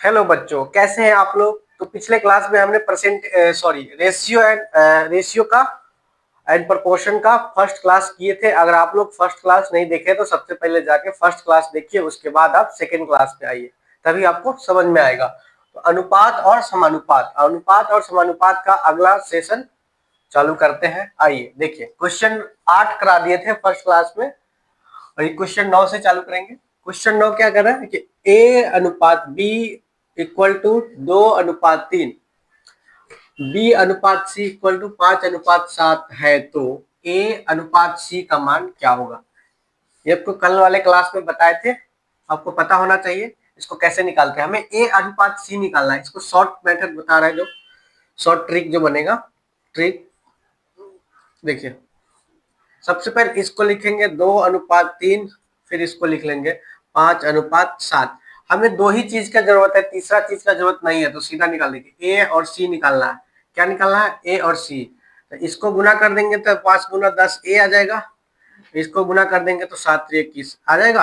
Hello बच्चों, कैसे हैं आप लोग। तो पिछले क्लास में हमने रेशियो का एंड प्रोपोर्शन का फर्स्ट क्लास किए थे। अगर आप लोग फर्स्ट क्लास नहीं देखे तो सबसे पहले जाके फर्स्ट क्लास देखिए, उसके बाद आप सेकेंड क्लास पे आइए, तभी आपको समझ में आएगा। तो अनुपात और समानुपात का अगला सेशन चालू करते हैं। आइए देखिए, क्वेश्चन 8 करा दिए थे फर्स्ट क्लास में और ये क्वेश्चन 9 से चालू करेंगे। क्वेश्चन 9 क्या कर रहा है कि ए अनुपात बी इक्वल टू 2:3, बी अनुपात सी इक्वल टू 5:7 है, तो ए अनुपात सी का मान क्या होगा। ये आपको कल वाले क्लास में बताए थे, आपको पता होना चाहिए इसको कैसे निकालते हैं। हमें ए अनुपात सी निकालना है। इसको शॉर्ट मेथड बता रहा है, जो शॉर्ट ट्रिक जो बनेगा। ट्रिक देखिए, सबसे पहले इसको लिखेंगे 2:3, फिर इसको लिख लेंगे 5:7। हमें दो ही चीज का जरूरत है, तीसरा चीज का जरूरत नहीं है, तो सीधा निकाल देंगे। ए और सी निकालना है। क्या निकालना है? ए और सी। तो इसको गुना कर देंगे तो 5 × 10 ए आ जाएगा। इसको गुना कर देंगे तो 7×3 = 21 आ जाएगा।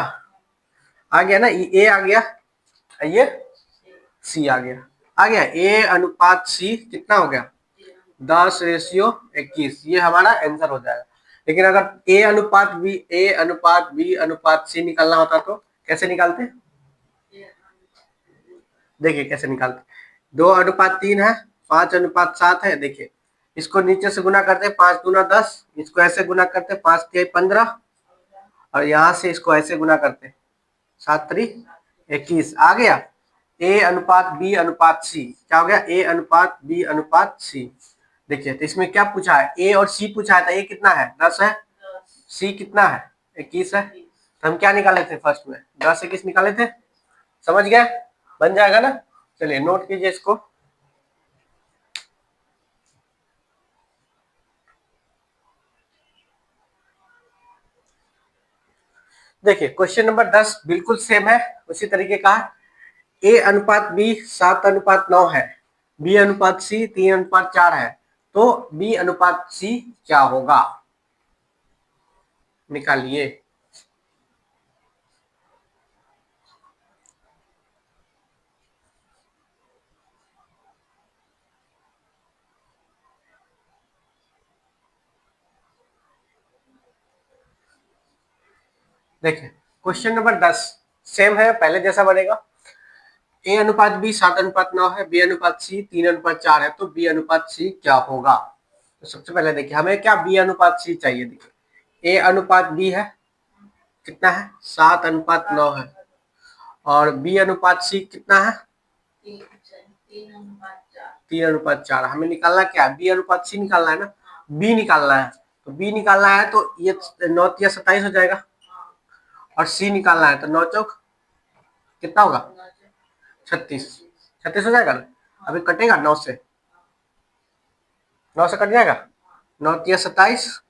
आ गया ना, ए आ गया, ये सी आ गया। आ गया ए अनुपात सी कितना हो गया? 10:21। ये हमारा आंसर हो जाएगा। लेकिन अगर ए अनुपात बी अनुपात सी निकालना होता तो कैसे निकालते? देखिए कैसे निकालते। 2:3 है, 5:7 है। देखिए इसको नीचे से गुना करते 5×10, इसको ऐसे गुना करते 5×3 = 15, और यहाँ से इसको ऐसे गुना करते 7×3 = 21। आ गया ए अनुपात बी अनुपात सी। क्या हो गया? ए अनुपात बी अनुपात सी। देखिए तो इसमें क्या पूछा है? ए और सी पूछा है। तो ए कितना है? 10 है। सी कितना है? 21 है। तो हम क्या निकाले थे फर्स्ट में? 10×21 निकाले थे। समझ गए? बन जाएगा ना। चलिए नोट कीजिए इसको। देखिए क्वेश्चन नंबर 10 बिल्कुल सेम है, उसी तरीके का। ए अनुपात बी 7:9 है, बी अनुपात सी 3:4 है, तो बी अनुपात सी क्या होगा? निकालिए। देखिए क्वेश्चन नंबर 10 सेम है, पहले जैसा बनेगा। ए अनुपात बी 7:9 है, बी अनुपात सी 3:4 है, तो बी अनुपात सी क्या होगा? तो सबसे पहले देखिए हमें क्या बी अनुपात सी चाहिए। देखिए ए अनुपात बी है, कितना है? 7:9 है, और बी अनुपात सी कितना है? 3:4। हमें निकालना क्या? बी अनुपात सी निकालना है ना, बी निकालना है। तो बी निकालना है तो ये 9×3 = 27 हो जाएगा, और सी निकालना है तो 9×4 कितना होगा? 36। 36 हो जाएगा ना। अभी कटेगा 9 से, 9 से कट जाएगा। 9×3 = 27,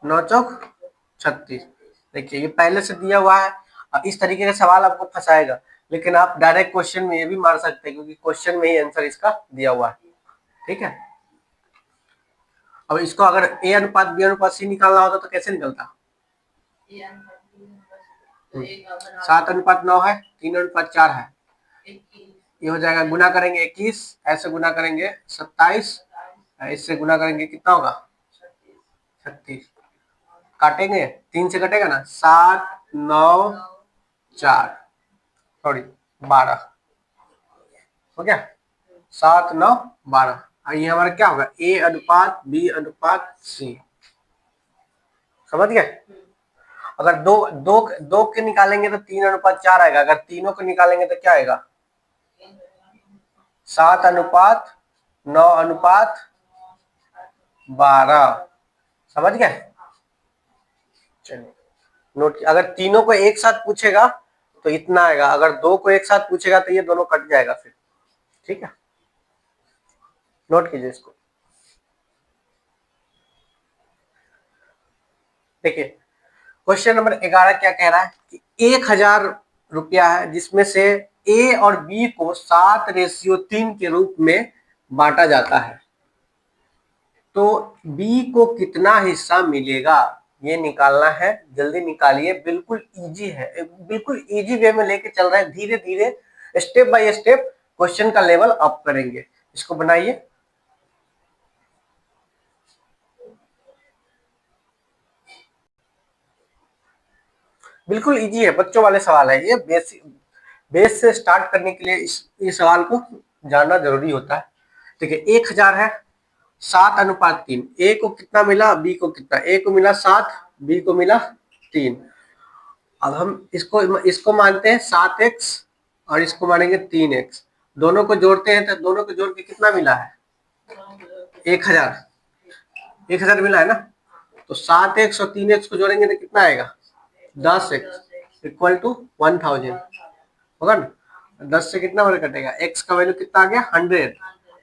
9×4 = 36। देखिए ये पहले से दिया हुआ है, और इस तरीके का सवाल आपको फंसाएगा, लेकिन आप डायरेक्ट क्वेश्चन में ये भी मार सकते हैं, क्योंकि क्वेश्चन में ही आंसर इसका दिया हुआ है। ठीक है। अब इसको अगर ए अनुपात बी अनुपात सी निकालना होता तो कैसे निकलता? 7:9 है, 3:4 है, ये हो जाएगा। गुना करेंगे 21, ऐसे गुना करेंगे 27, इससे गुना करेंगे कितना होगा? 36। काटेंगे 3 से कटेगा ना, 7×9=4, सॉरी 12 हो गया। 7×9=12। ये हमारा क्या होगा? ए अनुपात बी अनुपात सी। समझ गए? अगर दो दो दो के निकालेंगे तो 3:4 आएगा, अगर तीनों को निकालेंगे तो क्या आएगा? 7:9:12। समझ गए? चलिए नोट। अगर तीनों को एक साथ पूछेगा तो इतना आएगा, अगर दो को एक साथ पूछेगा तो ये दोनों कट जाएगा फिर। ठीक है, नोट कीजिए इसको। देखिए क्वेश्चन नंबर 11 क्या कह रहा है कि 1000 रुपया है, जिसमें से ए और बी को 7:3 के रूप में बांटा जाता है, तो बी को कितना हिस्सा मिलेगा? ये निकालना है। जल्दी निकालिए, बिल्कुल इजी है, बिल्कुल इजी वे में लेके चल रहे हैं, धीरे धीरे स्टेप बाय स्टेप क्वेश्चन का लेवल अप करेंगे। इसको बनाइए। बिल्कुल इजी है, बच्चों वाले सवाल है ये। बेस से स्टार्ट करने के लिए इस सवाल को जानना जरूरी होता है। देखिए 1000 है, 7:3। ए को कितना मिला, बी को कितना, ए को मिला 7, बी को मिला 3। अब हम इसको मानते हैं 7x और इसको मानेंगे 3x। दोनों को जोड़ते हैं तो दोनों को जोड़ के कितना मिला है, 1000। 1000 मिला है ना। तो 7x और 3x को जोड़ेंगे तो कितना आएगा, 10x इक्वल टू 1000 होगा ना। 10 से कितना वर्ग कटेगा, x का वैल्यू कितना आ गया, 100।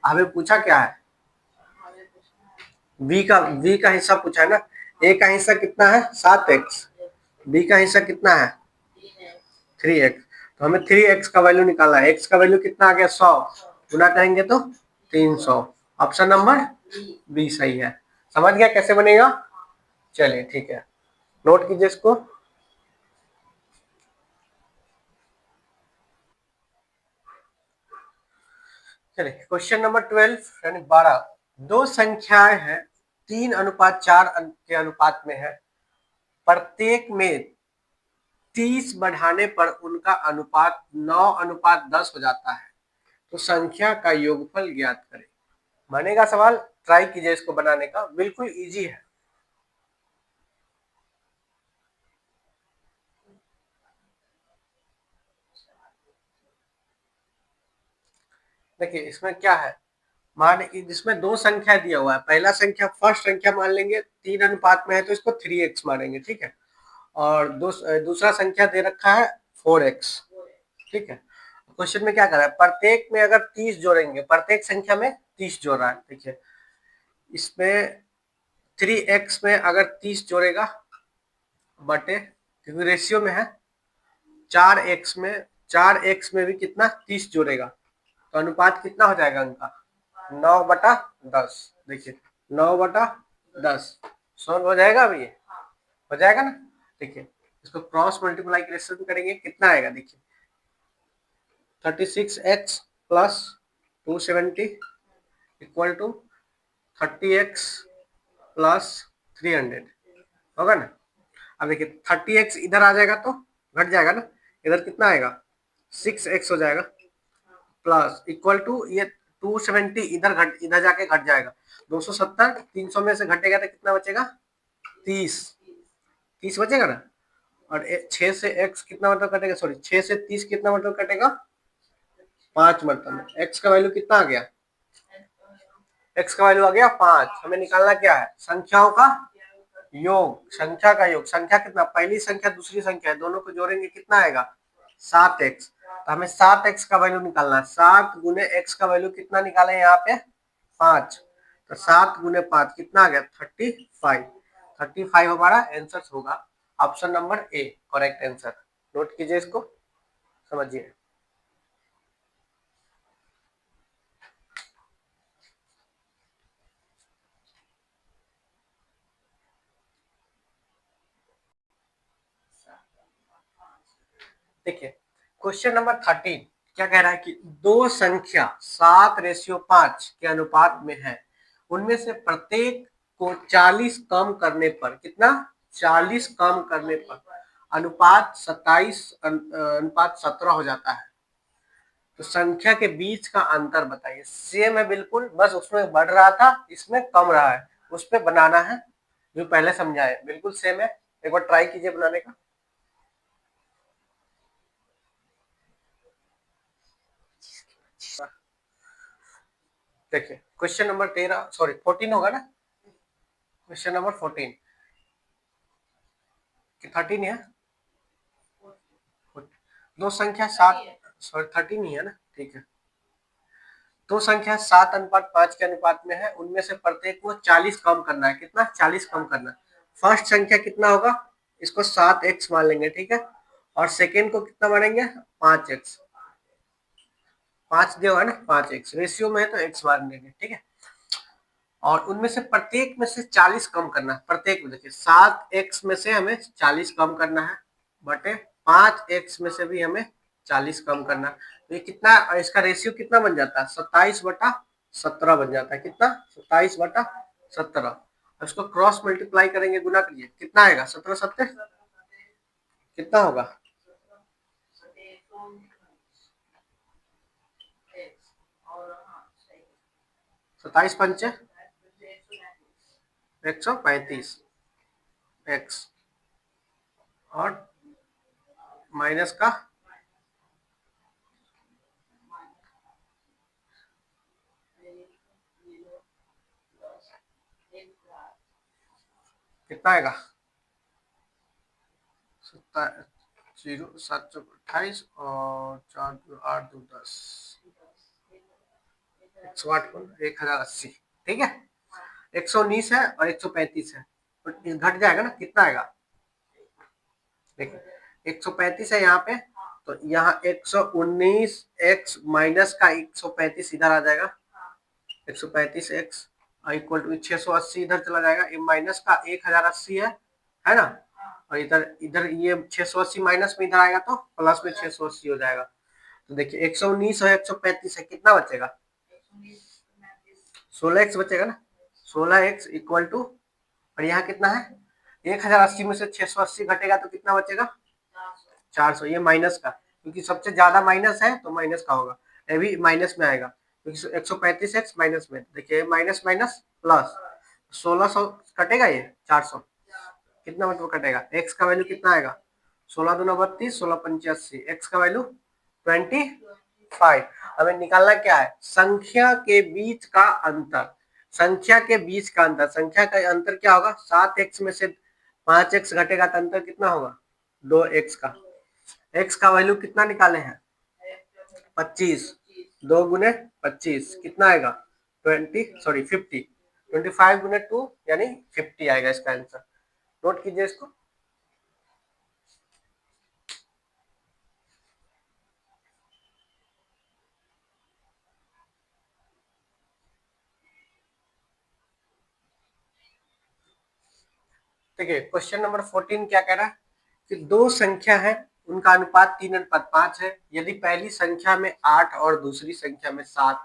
हमें पूछा क्या है, v का हिस्सा पूछा है ना। a का हिस्सा कितना है 7x, b का हिस्सा कितना है 3x। तो हमें 3x का वैल्यू निकालना है। x का वैल्यू कितना आ गया 100, गुना करेंगे तो 300। ऑप्शन नंबर बी सही है। समझ गया कैसे बनेगा। चलिए ठीक है, नोट कीजिए इसको। चलिए क्वेश्चन नंबर 12 यानी 12। दो संख्याएं हैं 3:4 के अनुपात में है, प्रत्येक में 30 बढ़ाने पर उनका अनुपात 9:10 हो जाता है, तो संख्या का योगफल ज्ञात करें। बनेगा सवाल, ट्राई कीजिए इसको बनाने का, बिल्कुल इजी है। देखिए इसमें क्या है, मान इसमें दो संख्या दिया हुआ है। पहला संख्या फर्स्ट संख्या मान लेंगे, 3 अनुपात में है तो इसको 3x मानेंगे, ठीक है। और दूसरा संख्या दे रखा है 4x, ठीक है। क्वेश्चन में क्या कर रहा है, प्रत्येक में अगर 30 जोड़ेंगे, प्रत्येक संख्या में 30 जोड़ रहा है। देखिए इसमें 3x में अगर 30 जोड़ेगा बटे, क्योंकि रेशियो में है, 4x में भी कितना 30 जोड़ेगा, तो अनुपात कितना हो जाएगा उनका 9/10। देखिए 9/10 सॉल्व हो जाएगा। अभी ये हो जाएगा ना। देखिए इसको क्रॉस मल्टीप्लाइकेशन करेंगे, कितना आएगा, देखिए 36x plus 270 equal to 30x plus 300 होगा ना। अब देखिए 30x इधर आ जाएगा तो घट जाएगा ना, इधर कितना आएगा 6x हो जाएगा, प्लस इक्वल टू ये 270 इधर जाके घट जाएगा, 270 300 में से घटेगा तो कितना बचेगा 30 बचेगा ना। और 6 से x कितना मतलब कटेगा, सॉरी 6 से 30 कितना मतलब कटेगा 5 मतलब। x का वैल्यू कितना आ गया, x का वैल्यू आ गया 5। हमें निकालना क्या है, संख्याओं का योग, संख्या का योग। संख्या कितना, पहली संख्या दूसरी संख्या है, दोनों को जोड़ेंगे कितना आएगा 7x। तो हमें 7x का वैल्यू निकालना है। 7 गुने x का वैल्यू कितना निकाले यहाँ पे 5, तो 7 गुने 5 कितना आ गया 35। 35 हमारा आंसर होगा। Option number A correct answer. Note कीजिए इसको, समझिए। देखिए क्वेश्चन नंबर 13 क्या कह रहा है कि दो संख्या 7:5 के अनुपात में है, उनमें से प्रत्येक को 40 कम करने पर, कितना 40 कम करने पर अनुपात 27:17 हो जाता है, तो संख्या के बीच का अंतर बताइए। सेम है बिल्कुल, बस उसमें बढ़ रहा था इसमें कम रहा है, उस पर बनाना है जो पहले समझाए, बिल्कुल सेम है। एक बार ट्राई कीजिए बनाने का। देखिए क्वेश्चन नंबर 13 सॉरी 14 होगा ना, क्वेश्चन नंबर 14 कि 13 है, दो संख्या 7 सॉरी 13 ही है ना, ठीक है। दो संख्या 7:5 के अनुपात में है, उनमें से प्रत्येक को 40 कम करना है। कितना 40 कम करना है। फर्स्ट संख्या कितना होगा, इसको 7x मान लेंगे, ठीक है। और सेकेंड को कितना मानेंगे 5x, 5 दिया है ना 5x, रेशियो में है तो x मान लेंगे, ठीक है। और उनमें से प्रत्येक में से 40 कम करना है। प्रत्येक में देखिए 7x में से हमें 40 कम करना है, बटे 5x में से भी हमें 40 कम करना है। तो ये कितना, इसका रेशियो कितना बन जाता है, 27/17 बन जाता है। कितना, 27/17। इसको क्रॉस मल्टीप्लाई करेंगे, गुना करिए, कितना आएगा, 17 कितना होगा, 27×5 135 एक्स और माइनस का कितना आएगा, 0 7 और 4 8 2 10 108 1080। ठीक है, 119 है और 135 है, तो घट जाएगा ना, कितना आएगा, देखिए 135 है यहाँ पे, तो यहाँ 119 एक्स माइनस का 135 इधर आ जाएगा, 135 एक्स इक्वल टू 680 इधर चला जाएगा, ये माइनस का 1080 है ना, और इधर इधर ये 680 माइनस में इधर आएगा तो प्लस में 680 हो जाएगा। तो देखिए 119 और 135 है, कितना बचेगा, 16x बचेगा ना, 16x इक्वल टू, और यहाँ कितना है, 1080 में से 680 घटेगा तो कितना बचेगा, 400। ये माइनस का, क्योंकि सबसे ज्यादा माइनस है तो माइनस का होगा, ये भी माइनस में आएगा, क्योंकि 135x माइनस में, देखिए माइनस माइनस प्लस, 1600 कटेगा, ये 400 कितना मतलब कटेगा, x का वैल्यू कितना आएगा, 16×2 = 32, 16×5 = 80, x का वैल्यू 25। हमें निकालना क्या है, संख्या के बीच का अंतर, संख्या के बीच का अंतर, संख्या का अंतर क्या होगा, 7x में से 5x घटेगा तो अंतर कितना होगा, 2x का, x का वैल्यू कितना निकाले हैं, 25, 2×25 कितना आएगा, 50, 25×2 यानी 50 आएगा इसका आंसर। नोट कीजिए इसको। देखिए क्वेश्चन नंबर 14 क्या कह रहा है कि दो संख्या है, उनका अनुपात 3:5 है, यदि पहली संख्या में 8 और दूसरी संख्या में 7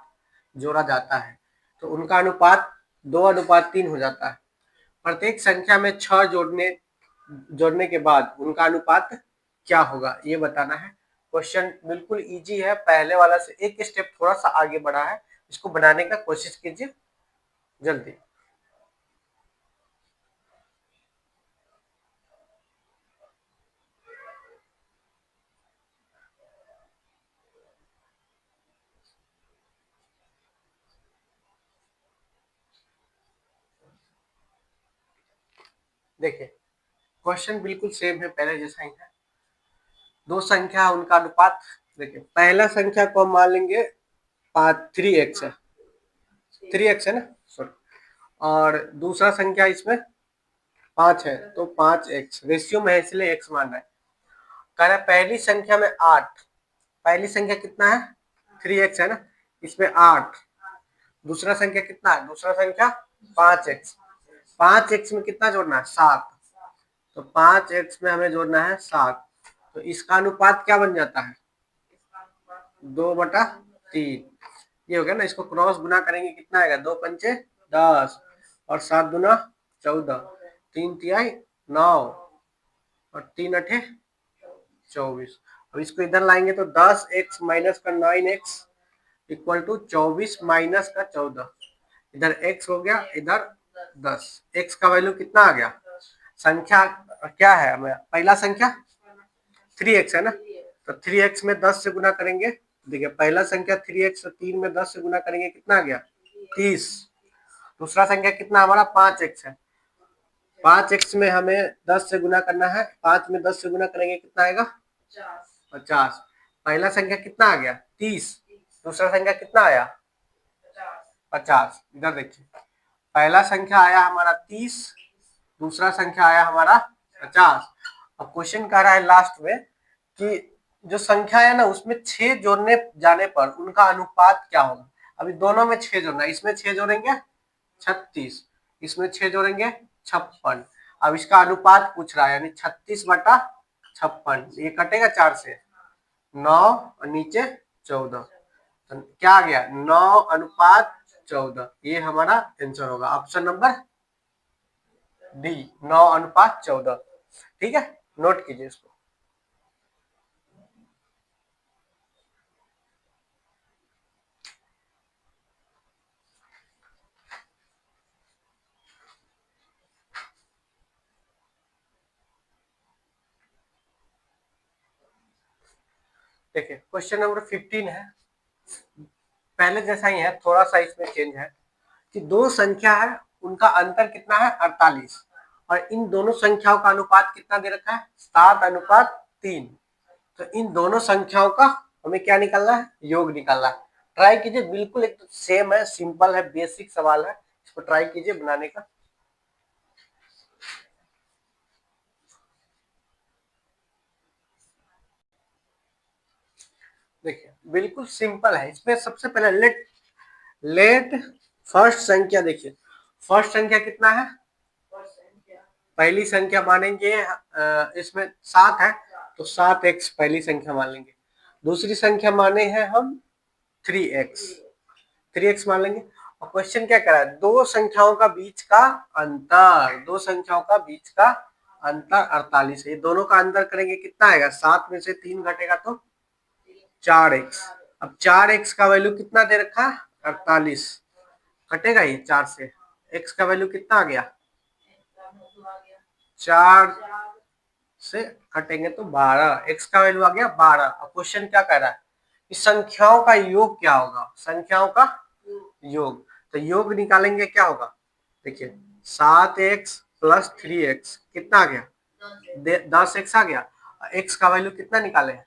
जोड़ा जाता है तो उनका अनुपात 2:3 हो जाता है। प्रत्येक संख्या में 6 जोड़ने के बाद उनका अनुपात क्या होगा, ये बताना है। क्वेश्चन बिल्कुल इजी है, पहले वाला से एक स्टेप थोड़ा सा आगे बढ़ा है, इसको बनाने का कोशिश कीजिए जल्दी। देखिए क्वेश्चन बिल्कुल सेम है, पहले जैसा ही है। दो संख्या उनका अनुपात, देखिए पहला संख्या को हम मान लेंगे 3x है, 3x है ना, सॉरी, और दूसरा संख्या इसमें 5 है तो 5x, रेशियो में है इसलिए x मान रहा है। कह रहा है पहली संख्या में 8, पहली संख्या कितना है, 3x है ना, इसमें 8, दूसरा संख्या कितना है, दूसरा संख्या 5x, 5x में कितना जोड़ना है, 7, तो 5x में हमें जोड़ना है 7, तो इसका अनुपात क्या बन जाता है, 2/3। ये हो गया ना, इसको क्रॉस गुना करेंगे कितना आएगा, 2×5 = 10 और 7×2 = 14, 3×3 = 9 और 3×8 = 24। अब इसको इधर लाएंगे तो 10x माइनस का 9x इक्वल टू 24 माइनस का 14, इधर x हो गया, इधर 10, x का वैल्यू कितना आ गया, संख्या क्या है, हमें पहला संख्या 3x है ना, तो 3x में 10 से गुना करेंगे, देखिए पहला संख्या 3x, 3 में 10 से गुना करेंगे कितना आ गया, 30। दूसरा संख्या कितना हमारा 5x है, 5x में हमें 10 से गुना करना है, 5 में 10 से गुना करेंगे कितना आएगा, 50। पहला संख्या कितना आ गया, 30, दूसरा संख्या कितना आया, 50। इधर देखिए पहला संख्या आया हमारा 30, दूसरा संख्या आया हमारा 50। अब क्वेश्चन कह रहा है लास्ट में कि जो संख्या है ना उसमें 6 जोड़ने जाने पर उनका अनुपात क्या होगा। अभी दोनों में 6 जोड़ना है, इसमें 6 जोड़ेंगे 36, इसमें 6 जोड़ेंगे 56। अब इसका अनुपात पूछ रहा है, यानी 36/56, ये कटेगा 4 से, 9 और नीचे 14। तो क्या आ गया 9:14, ये हमारा आंसर होगा ऑप्शन नंबर डी 9:14। ठीक है, नोट कीजिए इसको। देखिए क्वेश्चन नंबर 15 है, पहले जैसा ही है, थोड़ा सा इसमें चेंज है कि दो संख्या है, उनका अंतर कितना है 48, और इन दोनों संख्याओं का अनुपात कितना दे रखा है 7:3। तो इन दोनों संख्याओं का हमें क्या निकालना है, योग निकालना है। ट्राई कीजिए, बिल्कुल एक सेम है, सिंपल है, बेसिक सवाल है, इसको ट्राई कीजिए बनाने का। देखिए बिल्कुल सिंपल है, इसमें सबसे पहले लेट लेट फर्स्ट संख्या, देखिए फर्स्ट संख्या कितना है, पहली संख्या मानेंगे इसमें 7 है तो 7x पहली संख्या मान लेंगे। दूसरी संख्या माने हैं हम 3x, 3x मान लेंगे। और क्वेश्चन क्या कह रहा है, दो संख्याओं का बीच का अंतर, दो संख्याओं का बीच का अंतर 48 है। ये दोनों का अंतर करेंगे कितना आएगा, 7 में से 3 घटेगा तो 4x। अब 4x का वैल्यू कितना दे रखा है 48, कटेगा ये 4 से, x का वैल्यू कितना आ गया 4 से कटेंगे तो 12, x का वैल्यू आ गया 12। अब क्वेश्चन क्या कह रहा है कि संख्याओं का योग क्या होगा, संख्याओं का योग, तो योग निकालेंगे क्या होगा, देखिए 7x प्लस 3x कितना आ गया 10x आ गया। x का वैल्यू कितना निकाले हैं,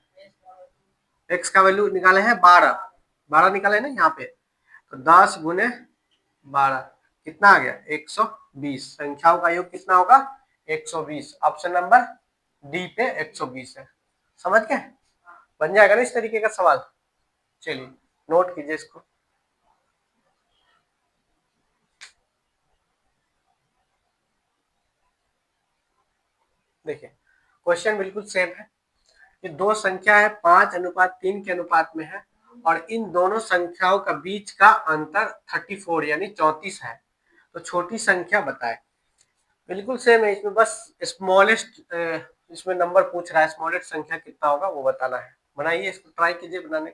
x का वैल्यू निकाले हैं 12, 12 निकाले ना यहाँ पे, तो 10 गुने 12 कितना आ गया 120। संख्याओं का योग कितना होगा 120, ऑप्शन नंबर डी पे 120 है। समझ गए, बन जाएगा ना इस तरीके का सवाल। चलिए नोट कीजिए इसको। देखिए क्वेश्चन बिल्कुल सेम है, ये दो संख्या है 5:3 के अनुपात में है, और इन दोनों संख्याओं का बीच का अंतर 34 यानी 34 है, तो छोटी संख्या बताए। बिल्कुल सेम है, इसमें बस स्मॉलेस्ट इसमें नंबर पूछ रहा है, स्मॉलेस्ट संख्या कितना होगा वो बताना है। बनाइए इसको, ट्राई कीजिए बनाने।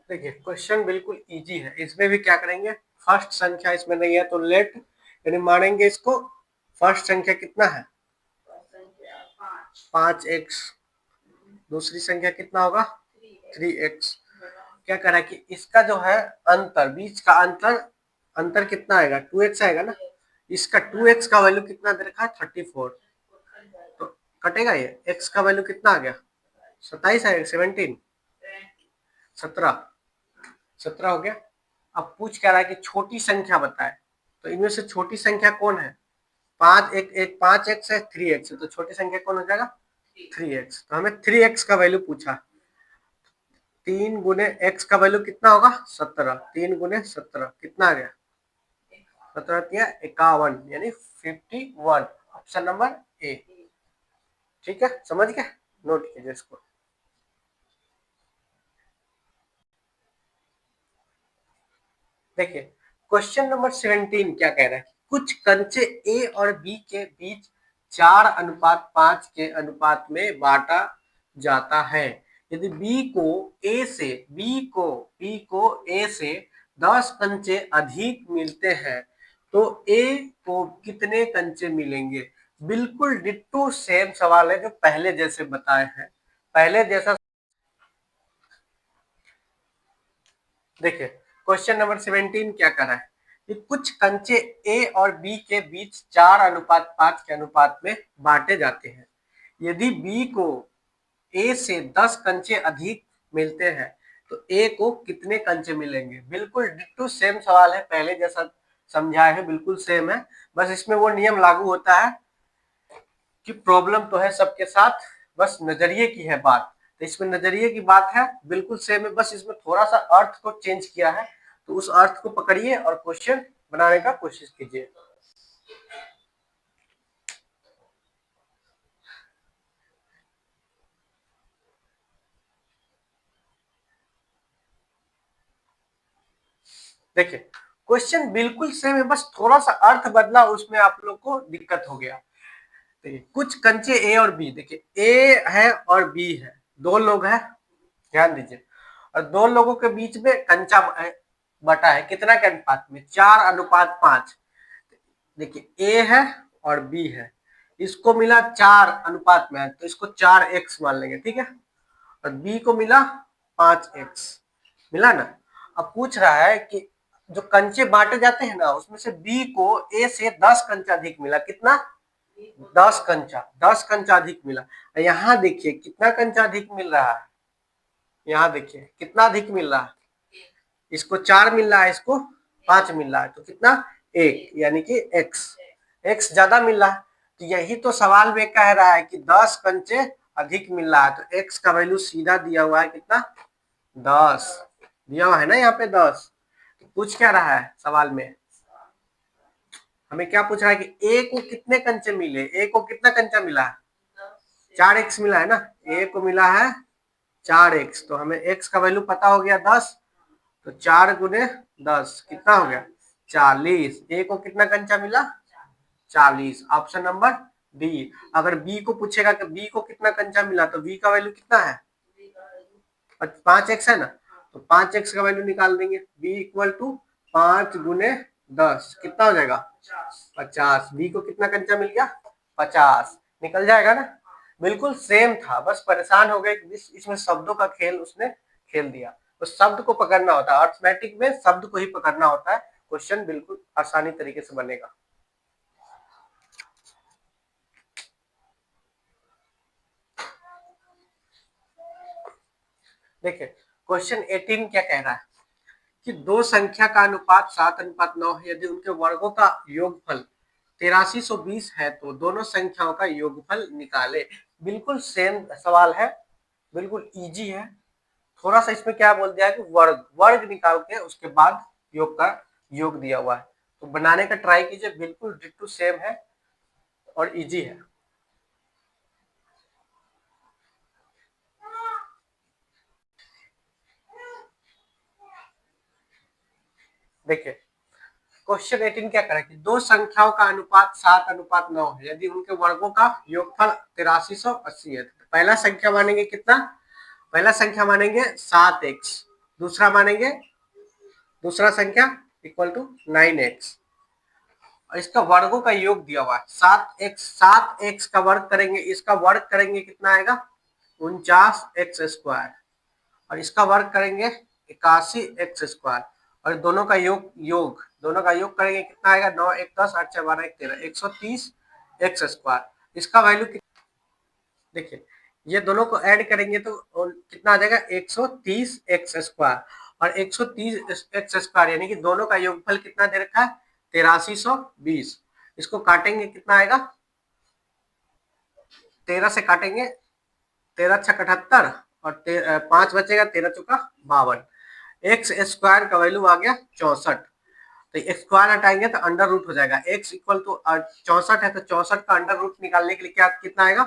देखिए क्वेश्चन बिल्कुल इजी है, इसमें भी क्या करेंगे, फर्स्ट संख्या इसमें नहीं है तो लेट यानी मानेंगे इसको, फर्स्ट संख्या कितना है 5x, दूसरी संख्या कितना होगा 3x। क्या कह रहा है कि इसका जो है अंतर, बीच का अंतर, अंतर कितना आएगा 2x आएगा ना, इसका 2x का वैल्यू कितना दे रखा है 34, तो कटेगा ये, x का वैल्यू कितना आ गया 27 आएगा, 17 17 17 हो गया। अब पूछ क्या रहा है कि छोटी संख्या बताए, तो इनमें से छोटी संख्या कौन है, 5x है 3x है, तो छोटी संख्या कौन हो जाएगा 3x। तो हमें 3x का वैल्यू पूछा, 3 गुने x का वैल्यू कितना होगा 17, 3 गुने 17 कितना आ गया 17×51 यानी 51, ऑप्शन नंबर ए। ठीक है, समझ गए, नोट कीजिए इसको। देखिए क्वेश्चन नंबर 17 क्या कह रहा है, कुछ कंचे ए और बी के बीच 4:5 के अनुपात में बांटा जाता है। यदि बी को ए से 10 कंचे अधिक मिलते हैं तो ए को कितने कंचे मिलेंगे। बिल्कुल डिट्टो सेम सवाल है जो पहले जैसे बताए हैं, पहले जैसा। देखिए क्वेश्चन नंबर 17 क्या कर रहा है कि कुछ कंचे ए और बी के बीच 4:5 के अनुपात में बांटे जाते हैं। यदि बी को ए से 10 कंचे अधिक मिलते हैं तो ए को कितने कंचे मिलेंगे। बिल्कुल डिट्टो सेम सवाल है, पहले जैसा समझाया है बिल्कुल सेम है, बस इसमें वो नियम लागू होता है कि प्रॉब्लम तो है सबके साथ, बस नजरिए की है बात। तो इसमें नजरिए की बात है, बिल्कुल सेम है, बस इसमें थोड़ा सा अर्थ को चेंज किया है, तो उस अर्थ को पकड़िए और क्वेश्चन बनाने का कोशिश कीजिए। देखिए क्वेश्चन बिल्कुल सेम है, बस थोड़ा सा अर्थ बदला, उसमें आप लोग को दिक्कत हो गया। देखिए कुछ कंचे ए और बी, देखिए ए है और बी है, दो लोग हैं, ध्यान दीजिए, और दो लोगों के बीच में कंचा बटा है, कितना के अनुपात में, 4:5। देखिए ए है और बी है, इसको मिला 4 अनुपात में, तो इसको 4x मान लेंगे, ठीक है, और बी को मिला 5x, मिला ना। अब पूछ रहा है कि जो कंचे बांटे जाते हैं ना, उसमें से बी को ए से 10 कंचा अधिक मिला, कितना, 10 कंचा अधिक मिला। यहाँ देखिए कितना कंचा अधिक मिल रहा है, यहाँ देखिए कितना अधिक मिल रहा है, इसको 4 मिल रहा है, इसको 5 मिल रहा है, तो कितना, 1, यानी कि x ज्यादा मिल रहा है। तो यही तो सवाल में कह रहा है कि 10 कंचे अधिक मिल रहा है, तो x का वैल्यू सीधा दिया हुआ है, कितना, 10 दिया हुआ है ना यहाँ पे 10। तो पूछ क्या रहा है सवाल में, हमें क्या पूछ रहा है कि a को कितने कंचे मिले, a को कितना कंचा मिला है, 4x मिला है ना, a को मिला है 4x, तो हमें x का वैल्यू पता हो गया 10, तो 4 गुने 10 कितना हो गया, 40। a को कितना कंचा मिला, 40, ऑप्शन नंबर डी। अगर b को पूछेगा कि b को कितना कंचा मिला, तो b का वैल्यू कितना है, 5x है ना, तो 5x का वैल्यू निकाल देंगे, b इक्वल टू 5 गुने 10 कितना हो जाएगा, 50। b को कितना कंचा मिल गया, 50, निकल जाएगा ना। बिल्कुल सेम था, बस परेशान हो गए, इसमें शब्दों का खेल उसने खेल दिया। तो शब्द को पकड़ना होता है, अर्थमेटिक में शब्द को ही पकड़ना होता है, क्वेश्चन बिल्कुल आसानी तरीके से बनेगा। देखिए क्वेश्चन 18 क्या कह रहा है कि दो संख्या का अनुपात 7:9 है, यदि उनके वर्गों का योगफल 8320 है तो दोनों संख्याओं का योगफल निकाले। बिल्कुल सेम सवाल है, बिल्कुल इजी है। थोड़ा सा इसमें क्या बोल दिया है कि वर्ग वर्ग निकाल के उसके बाद योग का योग दिया हुआ है, तो बनाने का ट्राई कीजिए, बिल्कुल डिट्टू सेम है और इजी है। देखिए क्वेश्चन 18 क्या करें कि दो संख्याओं का अनुपात 7:9 है, यदि उनके वर्गों का योगफल 8380 है। पहला संख्या मानेंगे कितना, पहला संख्या मानेंगे 7x, दूसरा मानेंगे, दूसरा संख्या इक्वल टू 9x, और इसका वर्गों का योग दिया हुआ है 7x का वर्ग करेंगे, इसका वर्ग करेंगे कितना आएगा, 49x², और इसका वर्ग करेंगे 81x², और दोनों का दोनों का योग करेंगे कितना आएगा, 9 1 10 8 6 12 1 13 130x²। इसका वैल्यू देखिए, ये दोनों को ऐड करेंगे तो कितना आ जाएगा, 130x², और 130x² यानी कि दोनों का योगफल कितना दे रखा है, 8320। इसको काटेंगे कितना आएगा, 13 से काटेंगे, 13 × 78 और 5 बचेगा, 13 × 52। x² का वैल्यू आ गया 64, तो स्क्वायर हटाएंगे तो अंडर रूट हो जाएगा, x इक्वल टू 64 है, तो 64 का अंडर रूट निकालने के लिए क्या कितना आएगा,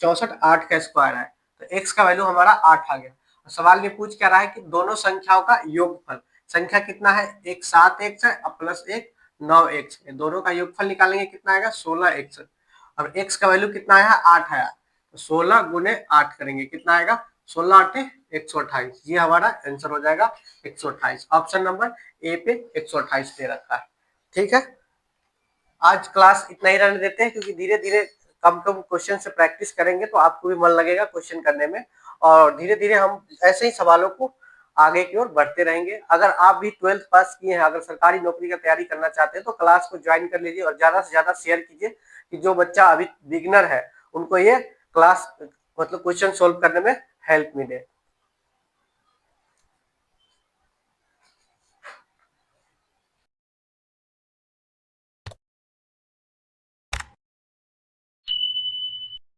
64 8 का स्क्वायर है, तो x का वैल्यू हमारा 8 आ गया। सवाल में पूछ क्या रहा है कि दोनों संख्याओं का योगफल, संख्या कितना है, एक 7x है प्लस एक 9x है, दोनों का योगफल निकालेंगे कितना आएगा, 16x। अब x का वैल्यू कितना आया, 8 आया, तो 16 गुने 8 करेंगे कितना आएगा, 16 8 128, ये हमारा आंसर हो जाएगा 128। ऑप्शन नंबर ए पे 128 दे रखा है। ठीक है, आज क्लास इतना ही रहने देते हैं, क्योंकि धीरे धीरे कम कम क्वेश्चन से प्रैक्टिस करेंगे तो आपको भी मन लगेगा क्वेश्चन करने में, और धीरे धीरे हम ऐसे ही सवालों को आगे की ओर बढ़ते रहेंगे। अगर आप भी 12th पास किए हैं, अगर सरकारी नौकरी का तैयारी करना चाहते हैं तो क्लास को ज्वाइन कर लीजिए, और ज्यादा से ज्यादा शेयर कीजिए कि जो बच्चा अभी बिगिनर है उनको ये क्लास मतलब क्वेश्चन सोल्व करने में हेल्प मिले।